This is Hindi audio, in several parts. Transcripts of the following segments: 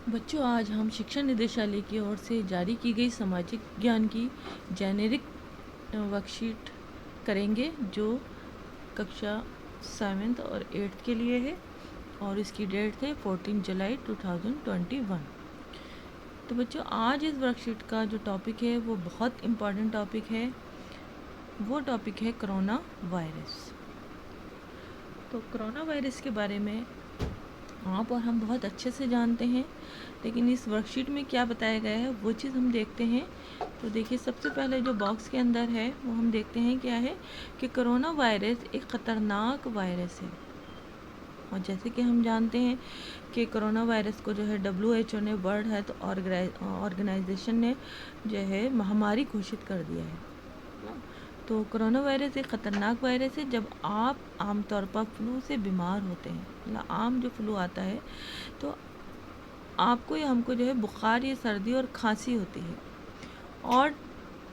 बच्चों, आज हम शिक्षा निदेशालय की ओर से जारी की गई सामाजिक ज्ञान की जेनेरिक वर्कशीट करेंगे, जो कक्षा 7th और 8th के लिए है और इसकी डेट है 14 जुलाई 2021। तो बच्चों, आज इस वर्कशीट का जो टॉपिक है वो बहुत इम्पॉर्टेंट टॉपिक है। वो टॉपिक है कोरोना वायरस। तो कोरोना वायरस के बारे में आप और हम बहुत अच्छे से जानते हैं, लेकिन इस वर्कशीट में क्या बताया गया है वो चीज़ हम देखते हैं। तो देखिए, सबसे पहले जो बॉक्स के अंदर है वो हम देखते हैं क्या है कि कोरोना वायरस एक ख़तरनाक वायरस है। और जैसे कि हम जानते हैं कि कोरोना वायरस को जो है WHO ने, वर्ल्ड हेल्थ ऑर्गेनाइजेशन ने जो है महामारी घोषित कर दिया है। तो कोरोना वायरस एक ख़तरनाक वायरस है। जब आप आमतौर पर फ्लू से बीमार होते हैं, मतलब आम जो फ्लू आता है, तो आपको या हमको जो है बुखार या सर्दी और खांसी होती है और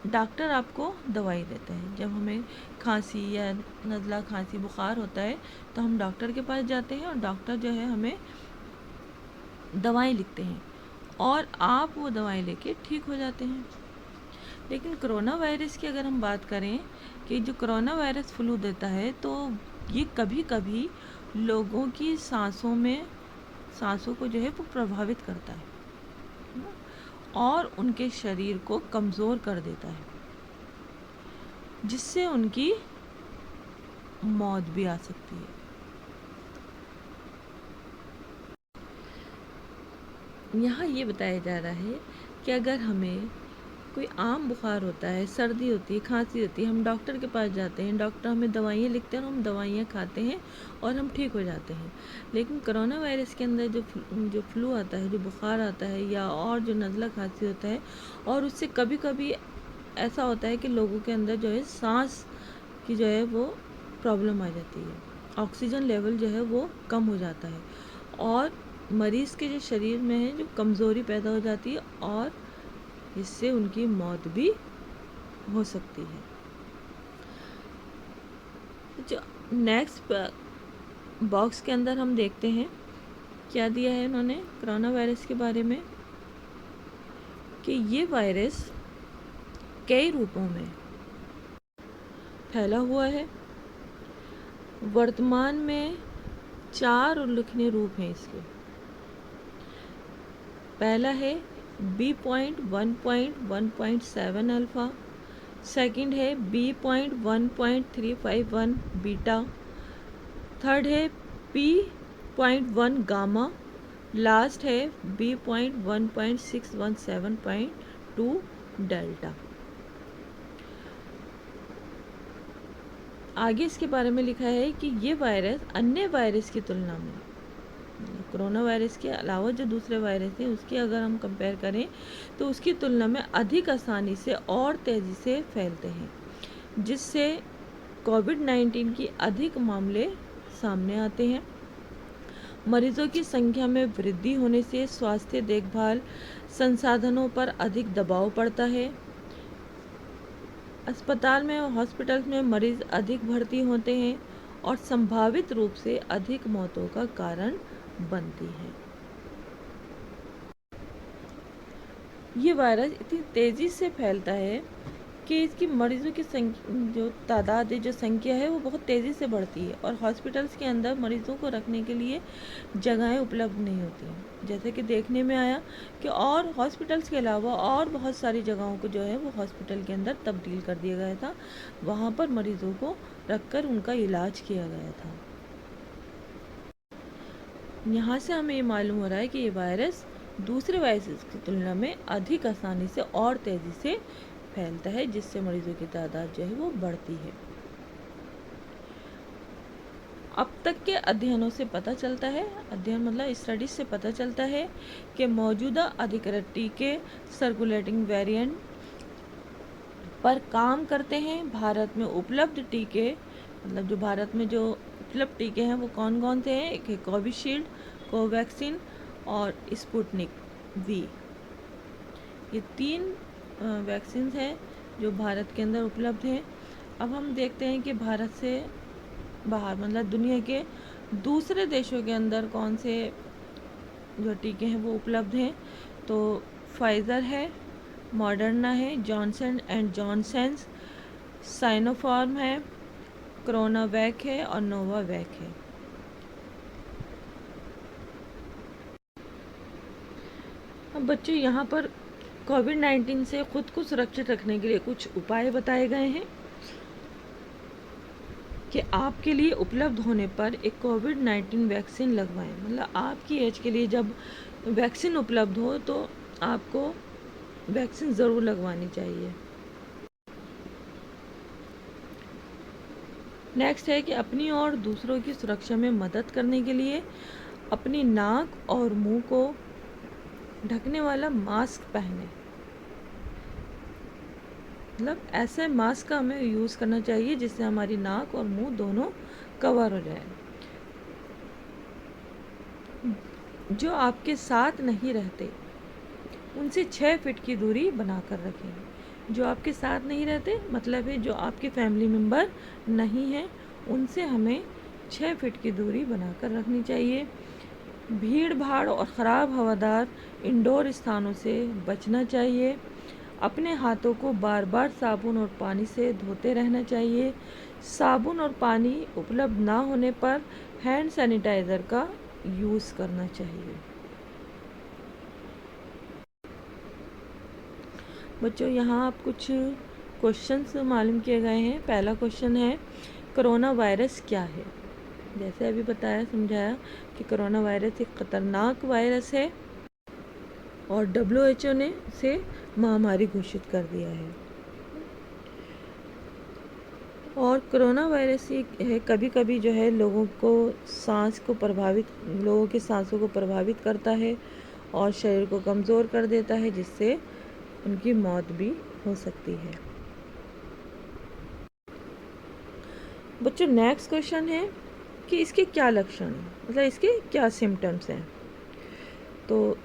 डॉक्टर आपको दवाई देता है। जब हमें खांसी या नज़ला, खांसी, बुखार होता है तो हम डॉक्टर के पास जाते हैं और डॉक्टर जो है हमें दवाई लिखते हैं और आप वो दवाई लेके ठीक हो जाते हैं। लेकिन कोरोना वायरस की अगर हम बात करें कि जो कोरोना वायरस फ्लू देता है, तो ये कभी कभी लोगों की सांसों को जो है वो प्रभावित करता है और उनके शरीर को कमज़ोर कर देता है, जिससे उनकी मौत भी आ सकती है। यहाँ ये बताया जा रहा है कि अगर हमें कोई आम बुखार होता है, सर्दी होती है, खांसी होती है, हम डॉक्टर के पास जाते हैं, डॉक्टर हमें दवाइयाँ लिखते हैं और हम दवाइयाँ खाते हैं और हम ठीक हो जाते हैं। लेकिन कोरोना वायरस के अंदर जो फ्लू आता है, जो बुखार आता है या और जो नज़ला खांसी होता है, और उससे कभी कभी ऐसा होता है कि लोगों के अंदर जो है सांस की जो है वो प्रॉब्लम आ जाती है, ऑक्सीजन लेवल जो है वो कम हो जाता है और मरीज़ के जो शरीर में है जो कमज़ोरी पैदा हो जाती है और इससे उनकी मौत भी हो सकती है। जो नेक्स्ट बॉक्स के अंदर हम देखते हैं क्या दिया है उन्होंने कोरोना वायरस के बारे में, कि ये वायरस कई रूपों में फैला हुआ है। वर्तमान में 4 उल्लेखनीय रूप हैं इसके। पहला है B.1.1.7 अल्फ़ा, सेकंड है B.1.351 बीटा, थर्ड है P.1 गामा, लास्ट है B.1.617.2 डेल्टा। आगे इसके बारे में लिखा है कि ये वायरस अन्य वायरस की तुलना में, कोरोना वायरस के अलावा जो दूसरे वायरस हैं उसकी अगर हम कंपेयर करें तो उसकी तुलना में अधिक आसानी से और तेज़ी से फैलते हैं, जिससे कोविड-19 की अधिक मामले सामने आते हैं। मरीजों की संख्या में वृद्धि होने से स्वास्थ्य देखभाल संसाधनों पर अधिक दबाव पड़ता है। अस्पताल में और हॉस्पिटल्स में मरीज अधिक भर्ती होते हैं और संभावित रूप से अधिक मौतों का कारण बनती हैं। ये वायरस इतनी तेज़ी से फैलता है कि इसकी मरीजों की जो तादाद है, जो संख्या है, वो बहुत तेज़ी से बढ़ती है और हॉस्पिटल्स के अंदर मरीजों को रखने के लिए जगहें उपलब्ध नहीं होती हैं। जैसे कि देखने में आया कि और हॉस्पिटल्स के अलावा और बहुत सारी जगहों को जो है वो हॉस्पिटल के अंदर तब्दील कर दिया गया था, वहाँ पर मरीजों को रखकर उनका इलाज किया गया था। यहाँ से हमें ये मालूम हो रहा है कि ये वायरस दूसरे वायरस की तुलना में अधिक आसानी से और तेज़ी से फैलता है, जिससे मरीजों की तादाद जो है वो बढ़ती है। अब तक के अध्ययनों से पता चलता है, अध्ययन मतलब स्टडीज से पता चलता है कि मौजूदा अधिकृत टीके सर्कुलेटिंग वेरिएंट पर काम करते हैं। भारत में उपलब्ध टीके, मतलब जो भारत में जो उपलब्ध टीके हैं वो कौन कौन से हैं? एक है कोविशील्ड, कोवैक्सीन और स्पुतनिक वी। ये 3 वैक्सीन हैं जो भारत के अंदर उपलब्ध हैं। अब हम देखते हैं कि भारत से बाहर, मतलब दुनिया के दूसरे देशों के अंदर कौन से जो टीके हैं वो उपलब्ध हैं। तो फाइज़र है, मॉडर्ना है, जॉनसन एंड जॉनसन्स, साइनोफार्म है, कोरोनावैक है और नोवावैक है। अब बच्चों यहाँ पर कोविड-19 से खुद को सुरक्षित रखने के लिए कुछ उपाय बताए गए हैं कि आपके लिए उपलब्ध होने पर एक कोविड-19 वैक्सीन लगवाएं। मतलब आपकी एज के लिए जब वैक्सीन उपलब्ध हो तो आपको वैक्सीन ज़रूर लगवानी चाहिए। नेक्स्ट है कि अपनी और दूसरों की सुरक्षा में मदद करने के लिए अपनी नाक और मुंह को ढकने वाला मास्क पहने। मतलब ऐसे मास्क का हमें यूज़ करना चाहिए जिससे हमारी नाक और मुंह दोनों कवर हो जाए। जो आपके साथ नहीं रहते उनसे 6 फीट की दूरी बनाकर रखें। जो आपके साथ नहीं रहते मतलब है जो आपके फैमिली मेम्बर नहीं हैं, उनसे हमें 6 फीट की दूरी बनाकर रखनी चाहिए। भीड़ भाड़ और ख़राब हवादार इंडोर स्थानों से बचना चाहिए। अपने हाथों को बार बार साबुन और पानी से धोते रहना चाहिए। साबुन और पानी उपलब्ध ना होने पर हैंड सैनिटाइज़र का यूज़ करना चाहिए। बच्चों यहाँ आप कुछ क्वेश्चंस मालूम किए गए हैं। पहला क्वेश्चन है कोरोना वायरस क्या है। जैसे अभी बताया समझाया कि कोरोना वायरस एक ख़तरनाक वायरस है और WHO ने इसे महामारी घोषित कर दिया है। और कोरोना वायरस ये है कभी कभी जो है लोगों के सांसों को प्रभावित करता है और शरीर को कमज़ोर कर देता है, जिससे उनकी मौत भी हो सकती है। बच्चों नेक्स्ट क्वेश्चन है कि इसके क्या लक्षण हैं, मतलब इसके क्या सिम्टम्स हैं। तो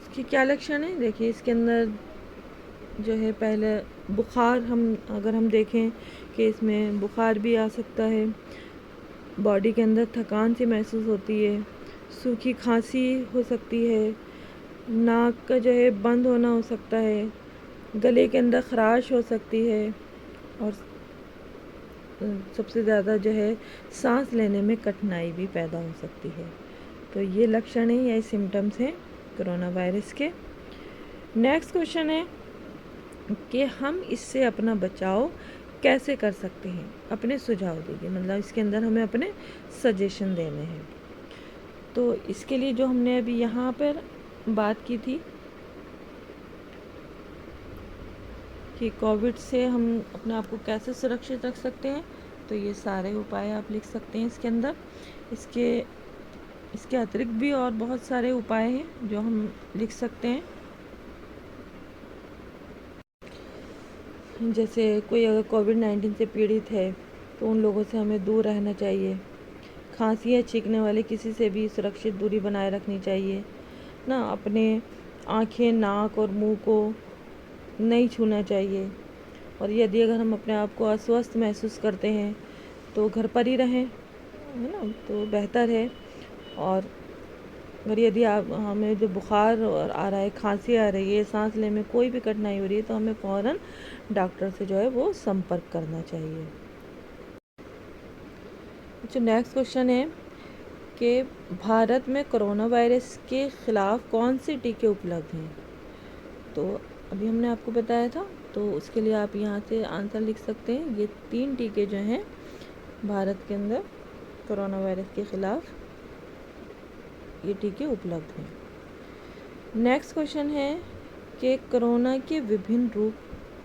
इसके क्या लक्षण हैं, देखिए इसके अंदर जो है पहले बुखार, अगर हम देखें कि इसमें बुखार भी आ सकता है। बॉडी के अंदर थकान सी महसूस होती है, सूखी खांसी हो सकती है, नाक का जो है बंद होना हो सकता है, गले के अंदर खराश हो सकती है और सबसे ज़्यादा जो है सांस लेने में कठिनाई भी पैदा हो सकती है। तो ये लक्षण हैं या सिम्टम्स हैं कोरोना वायरस के। नेक्स्ट क्वेश्चन है कि हम इससे अपना बचाव कैसे कर सकते हैं, अपने सुझाव दीजिए। मतलब इसके अंदर हमें अपने सजेशन देने हैं। तो इसके लिए जो हमने अभी यहाँ पर बात की थी कि कोविड से हम अपने आप को कैसे सुरक्षित रख सकते हैं, तो ये सारे उपाय आप लिख सकते हैं इसके अंदर। इसके अतिरिक्त भी और बहुत सारे उपाय हैं जो हम लिख सकते हैं। जैसे कोई अगर कोविड-19 से पीड़ित है तो उन लोगों से हमें दूर रहना चाहिए। खांसी या छींकने वाले किसी से भी सुरक्षित दूरी बनाए रखनी चाहिए ना। अपने आँखें, नाक और मुंह को नहीं छूना चाहिए। और यदि अगर हम अपने आप को अस्वस्थ महसूस करते हैं तो घर पर ही रहें, है ना, तो बेहतर है। और अगर यदि हमें जो बुखार और आ रहा है, खांसी आ रही है, सांस लेने में कोई भी कठिनाई हो रही है, तो हमें फ़ौरन डॉक्टर से जो है वो संपर्क करना चाहिए। जो नेक्स्ट क्वेश्चन है कि भारत में कोरोना वायरस के ख़िलाफ़ कौन से टीके उपलब्ध हैं। तो अभी हमने आपको बताया था, तो उसके लिए आप यहाँ से आंसर लिख सकते हैं। ये 3 टीके जो हैं भारत के अंदर कोरोना वायरस के ख़िलाफ़ ये टीके उपलब्ध हैं। नेक्स्ट क्वेश्चन है कि कोरोना के विभिन्न रूप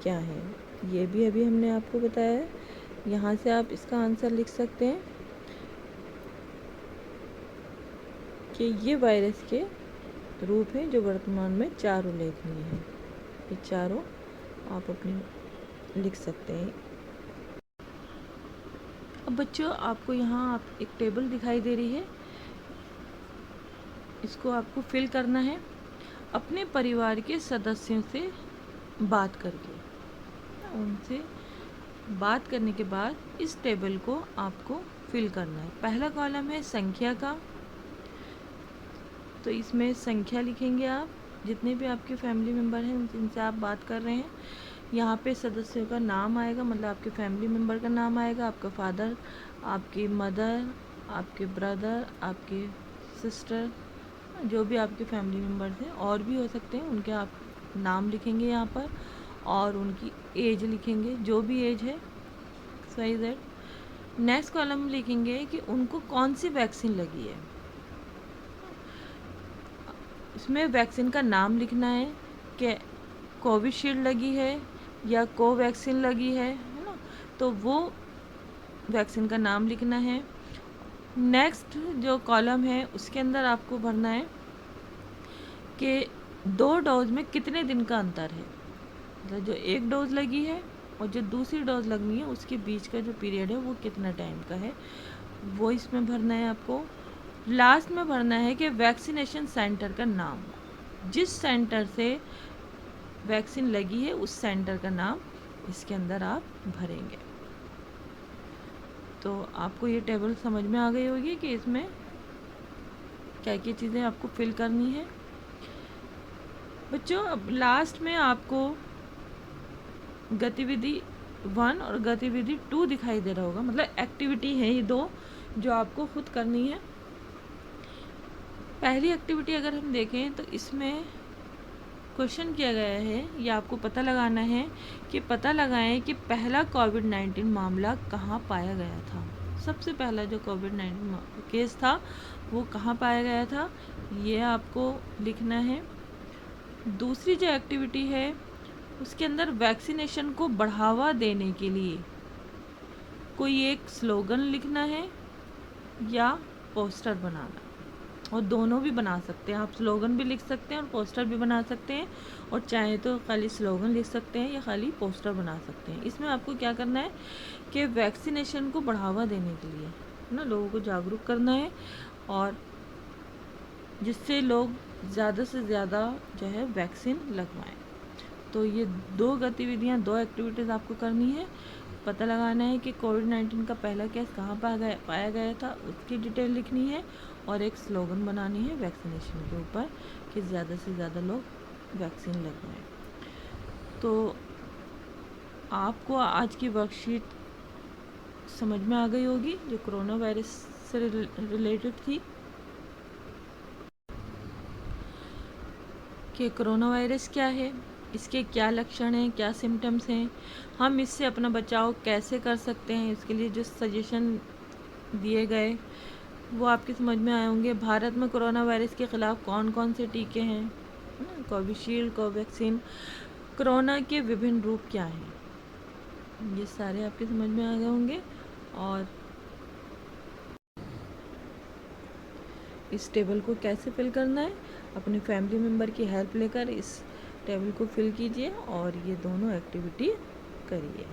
क्या हैं। ये भी अभी हमने आपको बताया है। यहाँ से आप इसका आंसर लिख सकते हैं कि ये वायरस के रूप हैं जो वर्तमान में 4 उल्लेखनीय हैं। ये चारों आप अपने लिख सकते हैं। अब बच्चों आपको यहाँ आप एक टेबल दिखाई दे रही है, इसको आपको फिल करना है अपने परिवार के सदस्यों से बात करके। उनसे बात करने के बाद इस टेबल को आपको फिल करना है। पहला कॉलम है संख्या का, तो इसमें संख्या लिखेंगे आप, जितने भी आपके फैमिली मेम्बर हैं जिनसे आप बात कर रहे हैं। यहाँ पे सदस्यों का नाम आएगा, मतलब आपके फैमिली मेम्बर का नाम आएगा, आपका फादर, आपकी मदर, आपके ब्रदर, आपके सिस्टर, जो भी आपके फैमिली मेम्बर्स हैं और भी हो सकते हैं, उनके आप नाम लिखेंगे यहाँ पर, और उनकी एज लिखेंगे, जो भी एज है XYZ। नेक्स्ट कॉलम लिखेंगे कि उनको कौन सी वैक्सीन लगी है। इसमें वैक्सीन का नाम लिखना है कि कोविशील्ड लगी है या कोवैक्सीन लगी है ना, तो वो वैक्सीन का नाम लिखना है। नेक्स्ट जो कॉलम है उसके अंदर आपको भरना है कि 2 डोज में कितने दिन का अंतर है, मतलब जो 1 डोज लगी है और जो दूसरी डोज लगनी है उसके बीच का जो पीरियड है वो कितना टाइम का है, वो इसमें भरना है आपको। लास्ट में भरना है कि वैक्सीनेशन सेंटर का नाम, जिस सेंटर से वैक्सीन लगी है उस सेंटर का नाम इसके अंदर आप भरेंगे। तो आपको ये टेबल समझ में आ गई होगी कि इसमें क्या क्या चीज़ें आपको फिल करनी है। बच्चों अब लास्ट में आपको गतिविधि 1 और गतिविधि 2 दिखाई दे रहा होगा, मतलब एक्टिविटी है ये 2 जो आपको खुद करनी है। पहली एक्टिविटी अगर हम देखें तो इसमें क्वेश्चन किया गया है, या आपको पता लगाना है कि पता लगाएं कि पहला कोविड-19 मामला कहाँ पाया गया था। सबसे पहला जो कोविड-19 केस था वो कहाँ पाया गया था, ये आपको लिखना है। दूसरी जो एक्टिविटी है उसके अंदर वैक्सीनेशन को बढ़ावा देने के लिए कोई एक स्लोगन लिखना है या पोस्टर बनाना, और दोनों भी बना सकते हैं आप, स्लोगन भी लिख सकते हैं और पोस्टर भी बना सकते हैं, और चाहे तो खाली स्लोगन लिख सकते हैं या खाली पोस्टर बना सकते हैं। इसमें आपको क्या करना है कि वैक्सीनेशन को बढ़ावा देने के लिए ना लोगों को जागरूक करना है, और जिससे लोग ज़्यादा से ज़्यादा जो है वैक्सीन लगवाएं। तो ये 2 गतिविधियाँ, 2 एक्टिविटीज़ आपको करनी है। पता लगाना है कि कोविड-19 का पहला केस कहाँ पाया गया था, उसकी डिटेल लिखनी है, और एक स्लोगन बनानी है वैक्सीनेशन के ऊपर कि ज़्यादा से ज़्यादा लोग वैक्सीन लगवाएं। तो आपको आज की वर्कशीट समझ में आ गई होगी जो कोरोना वायरस से रिलेटेड थी, कि कोरोना वायरस क्या है, इसके क्या लक्षण हैं, क्या सिम्टम्स हैं, हम इससे अपना बचाव कैसे कर सकते हैं, इसके लिए जो सजेशन दिए गए वो आपके समझ में आए होंगे। भारत में कोरोना वायरस के ख़िलाफ़ कौन कौन से टीके हैं, कोविशील्ड, कोवैक्सीन, कोरोना के विभिन्न रूप क्या हैं, ये सारे आपके समझ में आ गए होंगे। और इस टेबल को कैसे फिल करना है, अपने फैमिली मेम्बर की हेल्प लेकर इस टेबल को फिल कीजिए और ये दोनों एक्टिविटी करिए।